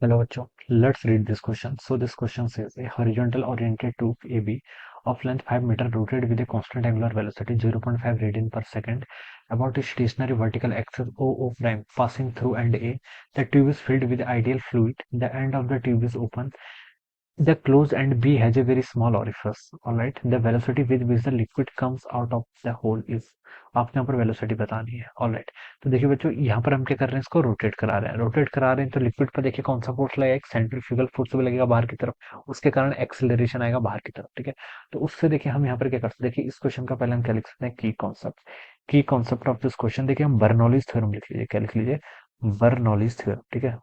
Hello, bachcho. Let's read this question. So this question says a horizontal oriented tube AB of length 5 meter rotated with a constant angular velocity 0.5 radian per second about a stationary vertical axis OO prime passing through end A. The tube is filled with ideal fluid. The end of the tube is open. The closed end B has a very small orifice. All right. The velocity with which the liquid comes out of the hole is आपने यहाँ पर velocity बतानी है. All right. तो देखिए बच्चों, यहाँ पर हम क्या कर रहे हैं, इसको रोटेट करा रहे हैं. रोटेट करा रहे हैं तो लिक्विड पर देखिए कौन सा फोर्स लगेगा, एक सेंट्रीफ्यूगल फोर्स भी लगेगा बाहर की तरफ, उसके कारण एक्सेलरेशन आएगा बाहर की तरफ. ठीक है. तो उससे देखिए हम यहाँ पर क्या कर सकते हैं, देखिए इस क्वेश्चन का पहले हम क्या लिख सकते हैं, की कॉन्सेप्ट ऑफ दिस क्वेश्चन. देखिए हम बर्नौलीज थ्योरम लिख लीजिए. क्या लिख लीजिए, बर्नौलीज थ्योरम. ठीक है.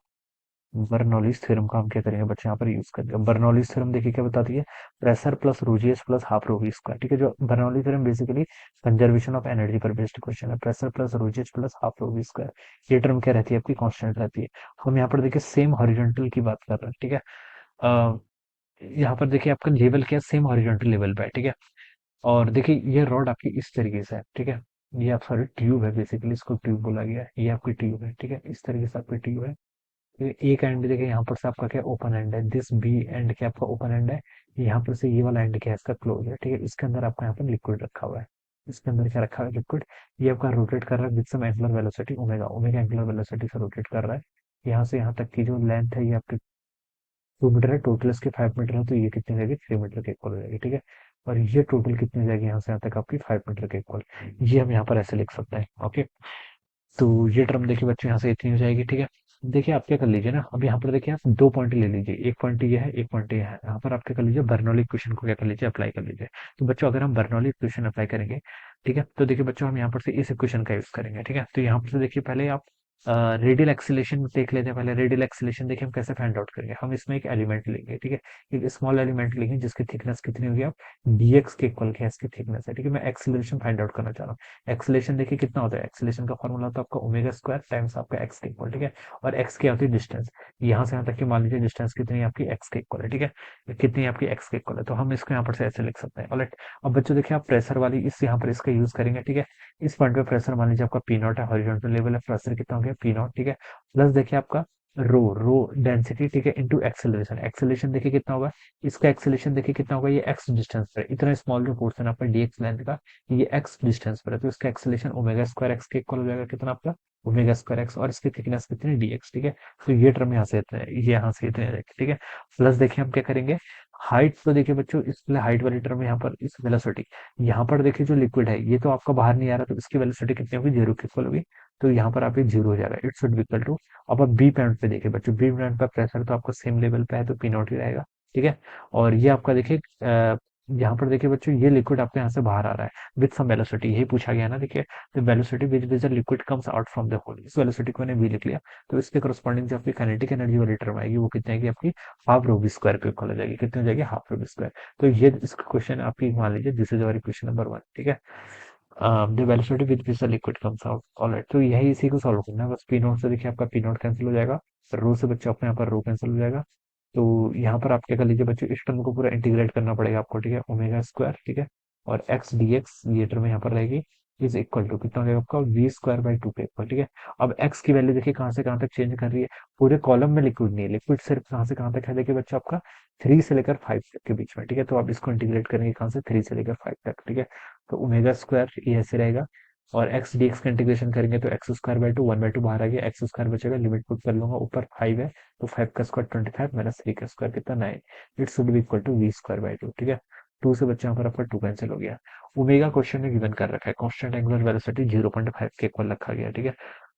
बर्नौलीज थ्योरम का हम क्या करेंगे बच्चे, यहाँ पर यूज करेंगे. बर्नौलीज थ्योरम देखिए क्या बताती है, प्रेशर प्लस रोजियस plus half rho V square. ठीक है. जो Bernoulli theorem basically conservation of energy पर बेस्ड क्वेश्चन है. प्रेशर प्लस रोजियस plus half rho V square, ये टर्म क्या रहती है आपकी, कांस्टेंट रहती है. हम यहाँ पर देखिए सेम हॉरिजॉन्टल की बात कर रहे हैं. ठीक है. अ, यहाँ पर देखिए आपका लेवल क्या है, सेम हॉरिजॉन्टल लेवल पे है. ठीक है. और देखिए ये रॉड आपकी इस तरीके से है. ठीक है. ये आप सॉरी ट्यूब है, बेसिकली इसको ट्यूब बोला गया है. ये आपकी ट्यूब है. ठीक है. इस तरीके से आपकी ट्यूब है. ये एक एंड देखिए यहाँ पर से आपका क्या ओपन एंड है, दिस बी एंड क्या आपका ओपन एंड है. यहाँ पर से ये वाला एंड क्या है, इसका क्लोज है. ठीक है. इसके अंदर आपका यहाँ पर लिक्विड रखा हुआ है. इसके अंदर क्या रखा हुआ है, लिक्विड. ये आपका रोटेट कर रहा है with some angular velocity omega. Omega angular velocity से रोटेट कर रहा है. यहाँ से यहाँ तक की जो लेंथ है ये आपकी 2 मीटर है. टोटल इसके 5 मीटर है, तो ये कितनी जाएगी, 3 मीटर के इक्वल हो जाएगी. ठीक है. और ये टोटल कितनी जाएगी यहाँ से यहाँ तक आपकी 5 मीटर के इक्वल. ये हम यहाँ पर ऐसे लिख सकते हैं. ओके. तो ये टर्म देखिए बच्चों यहाँ से इतनी हो जाएगी. ठीक है. देखिए आप क्या कर लीजिए ना, अब यहाँ पर देखिए आप दो पॉइंट ले लीजिए. एक पॉइंट ये है, एक पॉइंट ये है. यहाँ पर आप क्या कर लीजिए, बर्नौली इक्वेशन को क्या कर लीजिए, अप्लाई कर लीजिए. तो बच्चों अगर हम बर्नौली इक्वेशन अप्लाई करेंगे, ठीक है, तो देखिए बच्चों हम यहाँ पर से इस इक्वेशन का यूज करेंगे. ठीक है. तो यहाँ पर से देखिए पहले आप रेडियल एक्सीलेशन देख लेते हैं. पहले रेडियल एक्सीलेशन देखिए हम कैसे फाइंड आउट करेंगे. हम इसमें एक एलिमेंट लेंगे. ठीक है. एक स्मॉल एलिमेंट लेंगे जिसकी थिकनेस कितनी होगी, आप dx के इक्वल क्या है इसकी थिकनेस है. ठीक है. मैं एक्सीलरेशन फाइंड आउट करना चाह रहा हूँ. एक्सीलेशन देखिए कितना होता है, एक्सीलेशन का फॉर्मूला होता है आपका ओमेगा स्क्वायर टाइम्स आपका एक्स के इक्वल. ठीक है. और एक्स क्या होती है, डिस्टेंस. यहाँ से यहाँ तक की मान लीजिए डिस्टेंस कितनी है आपकी, एक्स के इक्वल है. ठीक है. कितनी आपकी एक्स के इक्वल है, तो हम इसको यहाँ पर से ऐसे लिख सकते हैं. ऑलराइट. अब बच्चों देखिए आप प्रेशर वाली इस यहाँ पर इसका यूज करेंगे. ठीक है. इस पॉइंट पे प्रेशर मान लीजिए आपका पी नॉट है, हॉरिजॉन्टल लेवल है, प्रेशर कितना हो गया, पी नॉट. ठीक है. प्लस देखिए आपका रो रो डेंसिटी. ठीक है. Into acceleration. एक्सेलरेशन देखिए कितना होगा, इसका एक्सेलरेशन देखिए कितना होगा, ये एक्स डिस्टेंस पर है. इतना स्मॉल जो पोर्शन आपका डीएक्स लेंथ का, ये एक्स डिस्टेंस पर है, तो इसका एक्सेलरेशन ओमेगा स्क्वायर एक्स के इक्वल हो जाएगा. कितना आपका ओमेगा स्क्वायर एक्स, और इसकी थिकनेस कितनी, डीएक्स. ठीक है. तो ये टर्म यहाँ से इतने, ये यहाँ से इतने रहेगी. ठीक है. प्लस देखिए हम क्या करेंगे, हाइट. तो देखिए बच्चों इसलिए हाइट वाली टर्म यहाँ पर इस वेलोसिटी, यहाँ पर देखिए जो लिक्विड है ये तो आपका बाहर नहीं आ रहा, तो इसकी वेलोसिटी कितनी होगी, जीरो के इक्वल होगी. तो यहाँ पर आप ये जीरो हो जाएगा. It should be equal to. अब आप बी पॉइंट पे देखिए बच्चों, बी पॉइंट का प्रेशर तो आपका सेम लेवल पे है, तो पी नॉट ही रहेगा. ठीक है. और ये आपका देखिए यहाँ पर देखिए बच्चों ये लिक्विड आपके यहाँ से बाहर आ रहा है विद सम वेलोसिटी, यही पूछा गया ना. देखिए the velocity with which the liquid comes out from the hole, इस वेलोसिटी को मैंने वी लिख लिया. तो इसके करस्पॉन्डिंग जो आपकी काइनेटिक एनर्जी वाली टर्म आएगी वो कितनी आएगी आपकी, हाफ रो वी स्क्वायर के इक्वल हो जाएगी. कितनी हो जाएगी, हाफ रो वी स्क्वायर. तो ये इसका क्वेश्चन आपकी मान लीजिए, this is our equation number 1. ठीक है. The velocity with which the liquid comes out. Alright. तो यही इसी को सॉल्व करना है बस. पी नोट से देखिए आपका पी नोट कैंसिल हो जाएगा, रो से बच्चे अपने यहाँ पर रो कैंसिल हो जाएगा. तो यहाँ पर आप क्या कर लीजिए बच्चों, इस टर्म को पूरा इंटीग्रेट करना पड़ेगा आपको. ठीक है. Omega square. ठीक है. और एक्स डी एक्स ये टर्म यहाँ पर रहेगी, इज इक्वल टू कितना हो जाएगा आपका, वी स्क्वायर बाई टू के इक्वल. ठीक है. अब एक्स की वैल्यू देखिए कहाँ से कहाँ तक चेंज कर रही है, पूरे कॉलम में लिक्विड नहीं है, लिक्विड सिर्फ कहाँ से कहाँ तक है देखिए बच्चों आपका 3 से लेकर 5 तक के बीच में. ठीक है. तो आप इसको इंटीग्रेट करेंगे कहाँ से, 3 से लेकर 5 तक. ठीक है. तो ओमेगा स्क्वायर ये ऐसे रहेगा, और एक्स डी एक्स का इंटीग्रेशन करेंगे तो एक्स स्क्वायर बाई टू, 1/2 बाहर आ गया, एक्स स्क्वायर बचेगा, लिमिट पुट कर लूंगा, ऊपर 5 है, तो 5 का स्क्वायर 25 माइनस 3 का स्क्वायर कितना, 9. It should be equal to v square by two. ठीक है. टू से बच्चे यहाँ पर आपका टू कैंसिल हो गया. ओमेगा क्वेश्चन में गिवन कर रखा है, कांस्टेंट एंगुलर वेलोसिटी 0.5 के इक्वल रखा गया. ठीक है.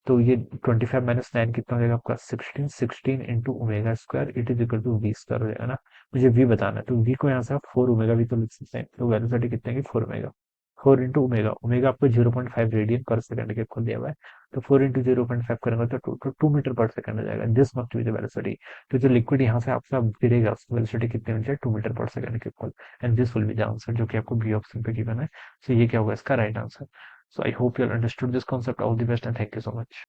तो ये 25 माइनस 9 कितना हो जाएगा आपका, 16. 16 into omega square it is equal to v square हो जाएगा ना. मुझे वी बताना है, तो वी को यहाँ से आप 4 ओमेगा भी तो लिख सकते हैं. तो वेलोसिटी कितने की, 4 ओमेगा. 4 इंटू ओमेगा, ओमेगा आपको 0.5 रेडियन पर सेकंड के इक्वल दिया हुआ है. तो 4 इंटू 0.5 करेंगे तो 2 मीटर पर सेकंड हो जाएगा. This must be the velocity. तो जो लिक्विड यहाँ से आपका गिरेगा उसकी वेलोसिटी कितनी होनी चाहिए, 2 मीटर पर सेकंड के equal. And this will be the answer, जो कि आपको बी ऑप्शन पे गिवन है. सो ये क्या होगा इसका right answer. So I hope you understood this concept. All the best and thank you so much.